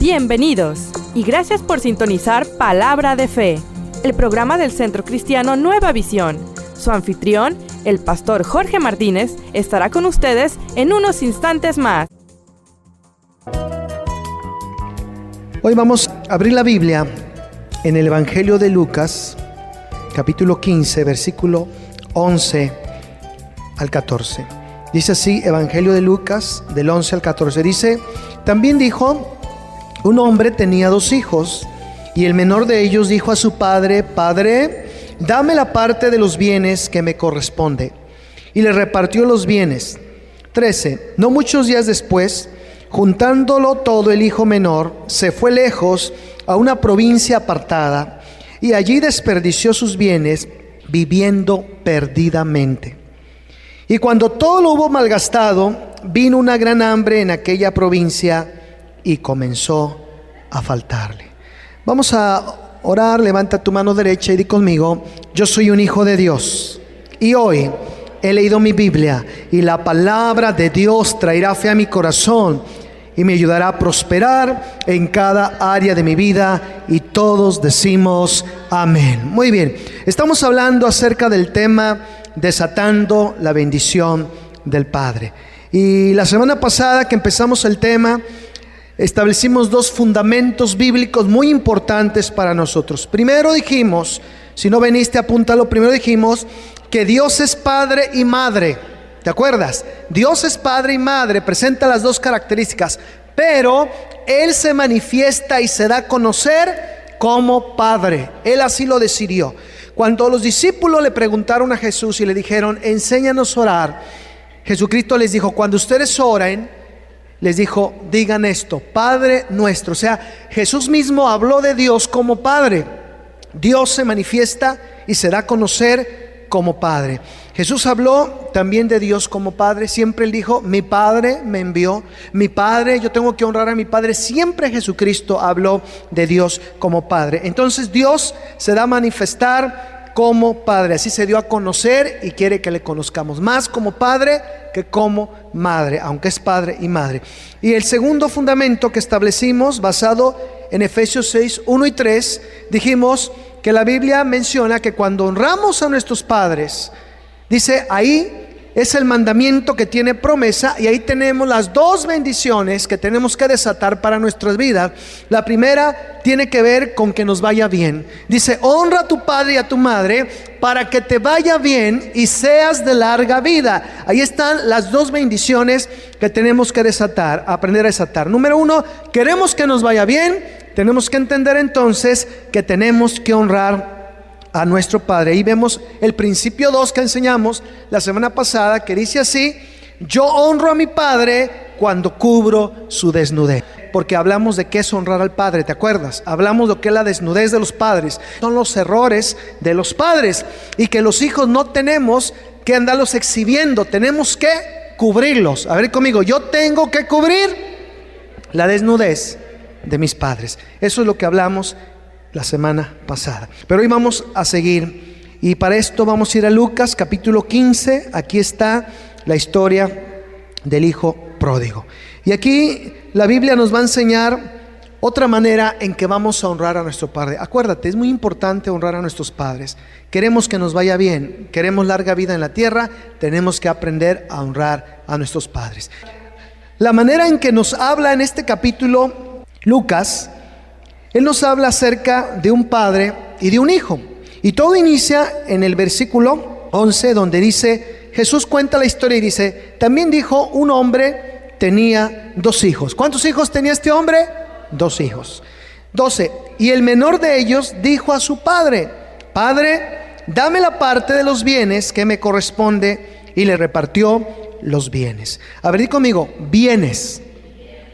Bienvenidos y gracias por sintonizar Palabra de Fe, el programa del Centro Cristiano Nueva Visión. Su anfitrión, el pastor Jorge Martínez, estará con ustedes en unos instantes más. Hoy vamos a abrir la Biblia en el Evangelio de Lucas, capítulo 15, versículo 11 al 14. Dice así, Evangelio de Lucas, del 11 al 14. Dice, también dijo, un hombre tenía 2 hijos, y el menor de ellos dijo a su padre, Padre, dame la parte de los bienes que me corresponde. Y le repartió los bienes. 13. No muchos días después, juntándolo todo, el hijo menor se fue lejos a una provincia apartada, y allí desperdició sus bienes, viviendo perdidamente. Y cuando todo lo hubo malgastado, vino una gran hambre en aquella provincia, y comenzó a faltarle. Vamos a orar. Levanta tu mano derecha y di conmigo, yo soy un hijo de Dios, y hoy he leído mi Biblia, y la palabra de Dios traerá fe a mi corazón, y me ayudará a prosperar en cada área de mi vida, y todos decimos amén. Muy bien, estamos hablando acerca del tema desatando la bendición del Padre. Y la semana pasada que empezamos el tema, establecimos 2 fundamentos bíblicos muy importantes para nosotros. Primero dijimos, si no veniste, apúntalo. Primero dijimos que Dios es Padre y Madre. ¿Te acuerdas? Dios es Padre y Madre, presenta las 2 características, pero Él se manifiesta y se da a conocer como Padre. Él así lo decidió. Cuando los discípulos le preguntaron a Jesús y le dijeron, enséñanos a orar, Jesucristo les dijo, cuando ustedes oren, les dijo, digan esto, Padre nuestro. O sea, Jesús mismo habló de Dios como Padre. Dios se manifiesta y se da a conocer como Padre. Jesús habló también de Dios como Padre. Siempre Él dijo, mi Padre me envió, mi Padre, yo tengo que honrar a mi Padre. Siempre Jesucristo habló de Dios como Padre. Entonces Dios se da a manifestar como Padre, así se dio a conocer y quiere que le conozcamos más como Padre que como Madre, aunque es Padre y Madre. Y el segundo fundamento que establecimos, basado en Efesios 6, 1 y 3, dijimos que la Biblia menciona que cuando honramos a nuestros padres, dice ahí es el mandamiento que tiene promesa, y ahí tenemos las 2 bendiciones que tenemos que desatar para nuestras vidas. La primera tiene que ver con que nos vaya bien. Dice, honra a tu padre y a tu madre para que te vaya bien y seas de larga vida. Ahí están las 2 bendiciones que tenemos que desatar, aprender a desatar. Número 1, queremos que nos vaya bien, tenemos que entender entonces que tenemos que honrar a nuestro Padre. Ahí vemos el principio 2 que enseñamos la semana pasada, que dice así, yo honro a mi Padre cuando cubro su desnudez. Porque hablamos de qué es honrar al Padre, ¿te acuerdas? Hablamos de qué es la desnudez de los padres. Son los errores de los padres, y que los hijos no tenemos que andarlos exhibiendo, tenemos que cubrirlos. A ver conmigo, yo tengo que cubrir la desnudez de mis padres. Eso es lo que hablamos la semana pasada. Pero hoy vamos a seguir, y para esto vamos a ir a Lucas capítulo 15. Aquí está la historia del hijo pródigo. Y aquí la Biblia nos va a enseñar otra manera en que vamos a honrar a nuestro Padre. Acuérdate, es muy importante honrar a nuestros padres. Queremos que nos vaya bien, queremos larga vida en la tierra, tenemos que aprender a honrar a nuestros padres. La manera en que nos habla en este capítulo Lucas, Él nos habla acerca de un padre y de un hijo. Y todo inicia en el versículo 11, donde dice, Jesús cuenta la historia y dice, también dijo, un hombre tenía 2 hijos. ¿Cuántos hijos tenía este hombre? 2 hijos. 12. Y el menor de ellos dijo a su padre, Padre, dame la parte de los bienes que me corresponde. Y le repartió los bienes. A ver, di conmigo, bienes.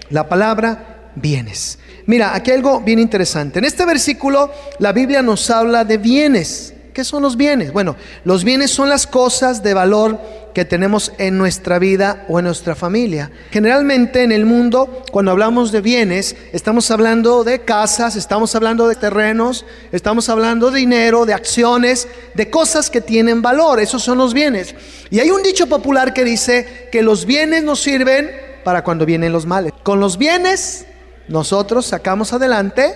La palabra bienes. Mira, aquí hay algo bien interesante. En este versículo la Biblia nos habla de bienes. ¿Qué son los bienes? Bueno, los bienes son las cosas de valor que tenemos en nuestra vida o en nuestra familia. Generalmente en el mundo, cuando hablamos de bienes, estamos hablando de casas, estamos hablando de terrenos, estamos hablando de dinero, de acciones, de cosas que tienen valor. Esos son los bienes. Y hay un dicho popular que dice que los bienes nos sirven para cuando vienen los males. Con los bienes nosotros sacamos adelante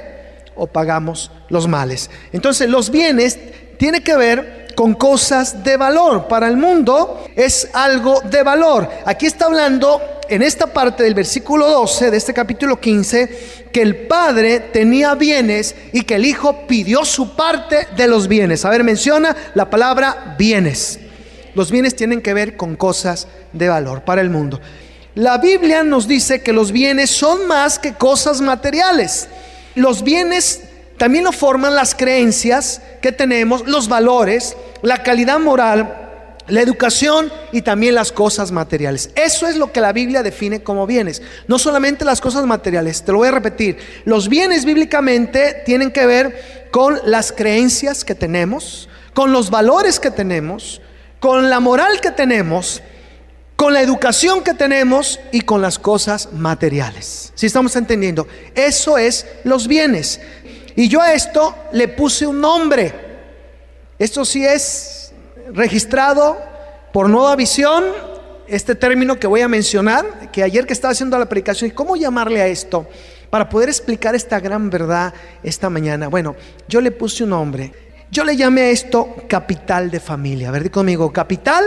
o pagamos los males. Entonces los bienes tienen que ver con cosas de valor. Para el mundo es algo de valor. Aquí está hablando en esta parte del versículo 12 de este capítulo 15 que el padre tenía bienes y que el hijo pidió su parte de los bienes. A ver, menciona la palabra bienes. Los bienes tienen que ver con cosas de valor para el mundo. La Biblia nos dice que los bienes son más que cosas materiales. Los bienes también lo forman las creencias que tenemos, los valores, la calidad moral, la educación y también las cosas materiales. Eso es lo que la Biblia define como bienes. No solamente las cosas materiales, te lo voy a repetir. Los bienes bíblicamente tienen que ver con las creencias que tenemos, con los valores que tenemos, con la moral que tenemos, con la educación que tenemos y con las cosas materiales. ¿Sí estamos entendiendo? Eso es los bienes. Y yo a esto le puse un nombre. Esto sí es registrado por Nueva Visión. Este término que voy a mencionar, que ayer que estaba haciendo la predicación, ¿cómo llamarle a esto? Para poder explicar esta gran verdad esta mañana. Bueno, yo le puse un nombre. Yo le llamé a esto capital de familia. A ver, di conmigo, capital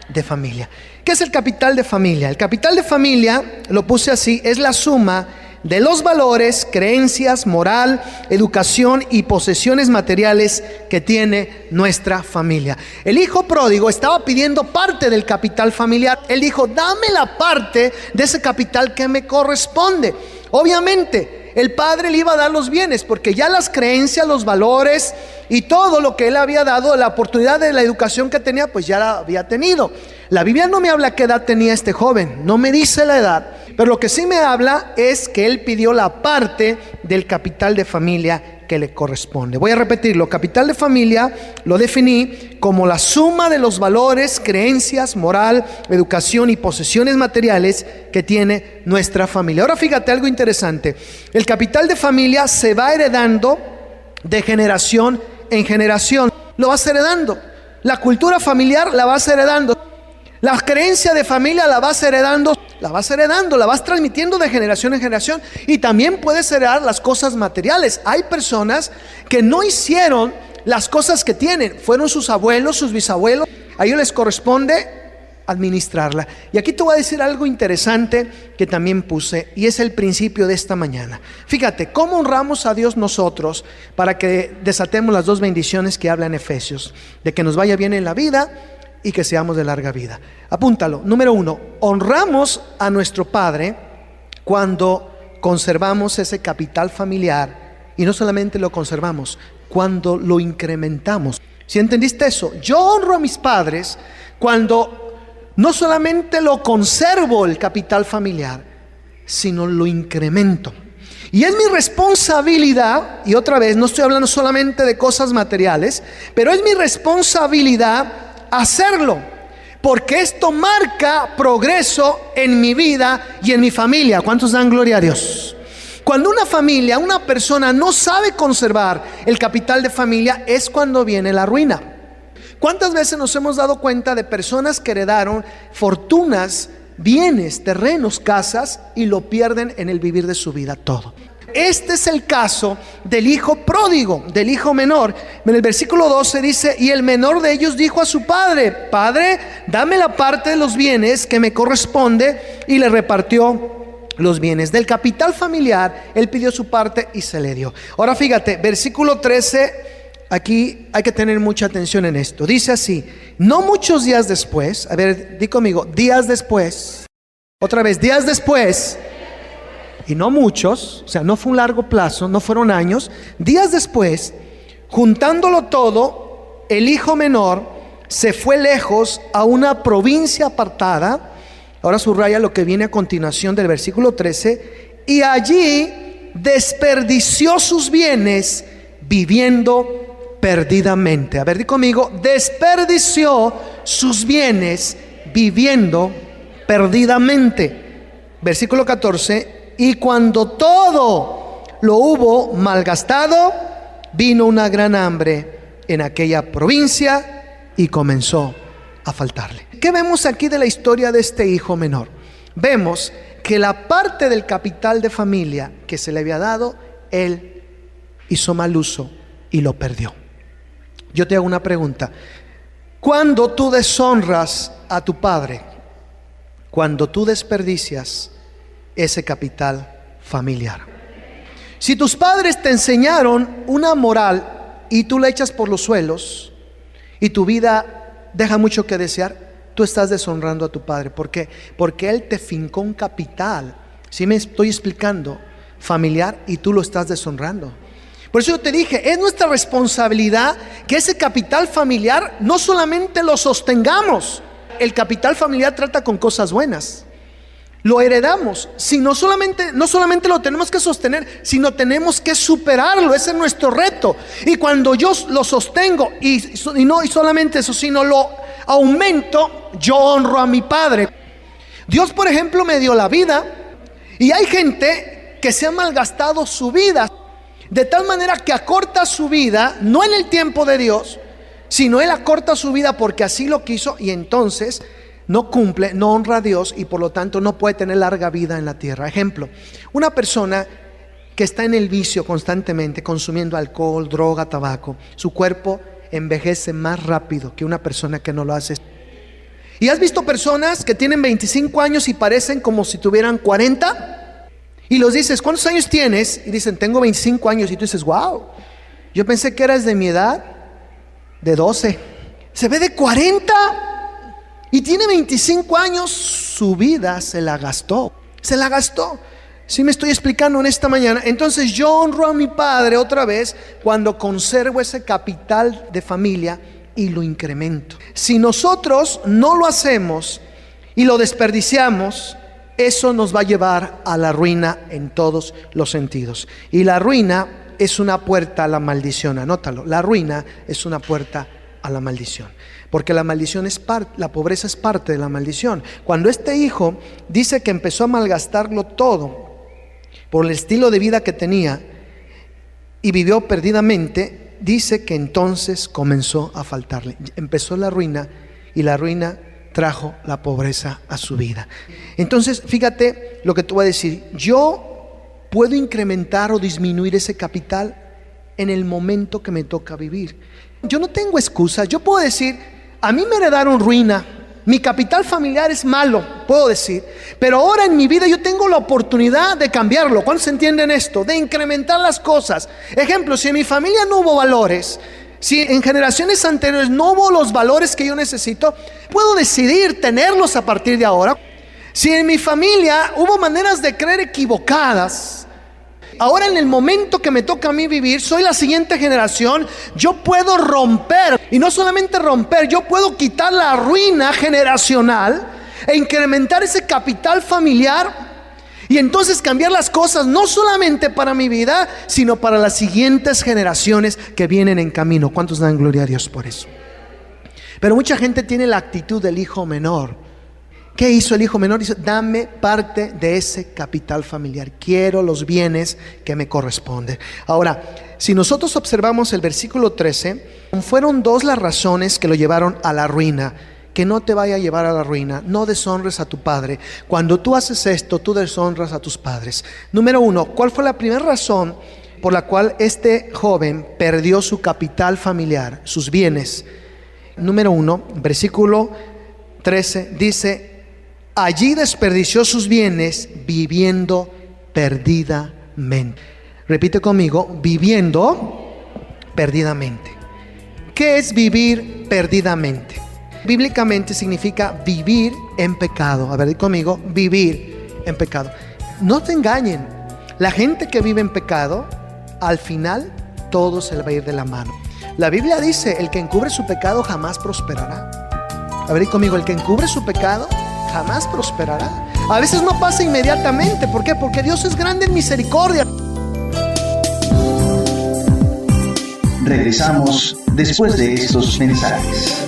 de familia. ¿Qué es el capital de familia? El capital de familia, lo puse así, es la suma de los valores, creencias, moral, educación y posesiones materiales que tiene nuestra familia. El hijo pródigo estaba pidiendo parte del capital familiar. Él dijo, dame la parte de ese capital que me corresponde. Obviamente, el padre le iba a dar los bienes, porque ya las creencias, los valores y todo lo que él había dado, la oportunidad de la educación que tenía, pues ya la había tenido. La Biblia no me habla qué edad tenía este joven, no me dice la edad, pero lo que sí me habla es que él pidió la parte del capital de familia que le corresponde. Voy a repetirlo, capital de familia lo definí como la suma de los valores, creencias, moral, educación y posesiones materiales que tiene nuestra familia. Ahora fíjate algo interesante, el capital de familia se va heredando de generación en generación, lo vas heredando, la cultura familiar la vas heredando, la creencia de familia la vas heredando, la vas transmitiendo de generación en generación. Y también puedes heredar las cosas materiales. Hay personas que no hicieron las cosas que tienen, fueron sus abuelos, sus bisabuelos, a ellos les corresponde administrarla. Y aquí te voy a decir algo interesante que también puse, y es el principio de esta mañana. Fíjate, ¿cómo honramos a Dios nosotros para que desatemos las dos bendiciones que habla en Efesios? De que nos vaya bien en la vida y que seamos de larga vida. Apúntalo. Número 1, honramos a nuestro Padre cuando conservamos ese capital familiar, y no solamente lo conservamos, cuando lo incrementamos. ¿Sí entendiste eso? Yo honro a mis padres cuando no solamente lo conservo el capital familiar, sino lo incremento. Y es mi responsabilidad, y otra vez no estoy hablando solamente de cosas materiales, pero es mi responsabilidad hacerlo, porque esto marca progreso en mi vida y en mi familia. ¿Cuántos dan gloria a Dios? Cuando una familia, una persona no sabe conservar el capital de familia, es cuando viene la ruina. ¿Cuántas veces nos hemos dado cuenta de personas que heredaron fortunas, bienes, terrenos, casas, y lo pierden en el vivir de su vida todo? Este es el caso del hijo pródigo, del hijo menor. En el versículo 12 dice, y el menor de ellos dijo a su padre, Padre, dame la parte de los bienes que me corresponde, y le repartió los bienes. Del capital familiar, él pidió su parte y se le dio. Ahora fíjate, versículo 13, aquí hay que tener mucha atención en esto. Dice así, no muchos días después, a ver, di conmigo, días después, otra vez, días después, y no muchos, o sea, no fue un largo plazo, no fueron años, días después, juntándolo todo, el hijo menor se fue lejos a una provincia apartada. Ahora subraya lo que viene a continuación del versículo 13, y allí desperdició sus bienes viviendo perdidamente. A ver, di conmigo, desperdició sus bienes viviendo perdidamente. Versículo 14, y cuando todo lo hubo malgastado, vino una gran hambre en aquella provincia y comenzó a faltarle. ¿Qué vemos aquí de la historia de este hijo menor? Vemos que la parte del capital de familia que se le había dado, él hizo mal uso y lo perdió. Yo te hago una pregunta. Cuando tú deshonras a tu padre, cuando tú desperdicias ese capital familiar. Si tus padres te enseñaron una moral y tú la echas por los suelos y tu vida deja mucho que desear, tú estás deshonrando a tu padre. ¿Por qué? Porque él te fincó un capital, ¿sí me estoy explicando? Familiar, y tú lo estás deshonrando. Por eso yo te dije, es nuestra responsabilidad que ese capital familiar no solamente lo sostengamos. El capital familiar trata con cosas buenas. Lo heredamos. Si no solamente lo tenemos que sostener, sino tenemos que superarlo. Ese es nuestro reto. Y cuando yo lo sostengo y no solamente eso, sino lo aumento, yo honro a mi padre. Dios, por ejemplo, me dio la vida, y hay gente que se ha malgastado su vida de tal manera que acorta su vida, no en el tiempo de Dios, sino él acorta su vida porque así lo quiso, y entonces no cumple, no honra a Dios, y por lo tanto no puede tener larga vida en la tierra. Ejemplo, una persona que está en el vicio constantemente, consumiendo alcohol, droga, tabaco, su cuerpo envejece más rápido que una persona que no lo hace. ¿Y has visto personas que tienen 25 años y parecen como si tuvieran 40? Y los dices, ¿cuántos años tienes? Y dicen, tengo 25 años. Y tú dices, wow, yo pensé que eras de mi edad, de 12. Se ve de 40 y tiene 25 años. Su vida se la gastó. ¿Sí me estoy explicando en esta mañana? Entonces yo honro a mi padre otra vez cuando conservo ese capital de familia y lo incremento. Si nosotros no lo hacemos y lo desperdiciamos, eso nos va a llevar a la ruina en todos los sentidos. Y la ruina es una puerta a la maldición. Anótalo, la ruina es una puerta a la maldición. Porque la maldición es la pobreza es parte de la maldición. Cuando este hijo dice que empezó a malgastarlo todo por el estilo de vida que tenía y vivió perdidamente, dice que entonces comenzó a faltarle. Empezó la ruina, y la ruina trajo la pobreza a su vida. Entonces, fíjate lo que te voy a decir. Yo puedo incrementar o disminuir ese capital en el momento que me toca vivir. Yo no tengo excusas. Yo puedo decir, a mí me heredaron ruina, mi capital familiar es malo, puedo decir, pero ahora en mi vida yo tengo la oportunidad de cambiarlo. ¿Cuántos entienden esto? De incrementar las cosas. Ejemplo, si en mi familia no hubo valores, si en generaciones anteriores no hubo los valores que yo necesito, puedo decidir tenerlos a partir de ahora. Si en mi familia hubo maneras de creer equivocadas, ahora en el momento que me toca a mí vivir, soy la siguiente generación, yo puedo romper, y no solamente romper, yo puedo quitar la ruina generacional e incrementar ese capital familiar. Y entonces cambiar las cosas no solamente para mi vida, sino para las siguientes generaciones que vienen en camino. ¿Cuántos dan gloria a Dios por eso? Pero mucha gente tiene la actitud del hijo menor. ¿Qué hizo el hijo menor? Dice, dame parte de ese capital familiar. Quiero los bienes que me corresponden. Ahora, si nosotros observamos el versículo 13, fueron dos las razones que lo llevaron a la ruina. Que no te vaya a llevar a la ruina. No deshonres a tu padre. Cuando tú haces esto, tú deshonras a tus padres. Número 1, ¿cuál fue la primera razón por la cual este joven perdió su capital familiar, sus bienes? Número 1, versículo 13, dice, allí desperdició sus bienes viviendo perdidamente. Repite conmigo, viviendo perdidamente. ¿Qué es vivir perdidamente? Bíblicamente significa vivir en pecado. A ver, di conmigo, vivir en pecado. No te engañen, la gente que vive en pecado, al final todo se le va a ir de la mano. La Biblia dice, el que encubre su pecado jamás prosperará. A ver, di conmigo, el que encubre su pecado jamás prosperará. A veces no pasa inmediatamente. ¿Por qué? Porque Dios es grande en misericordia. Regresamos después de estos mensajes.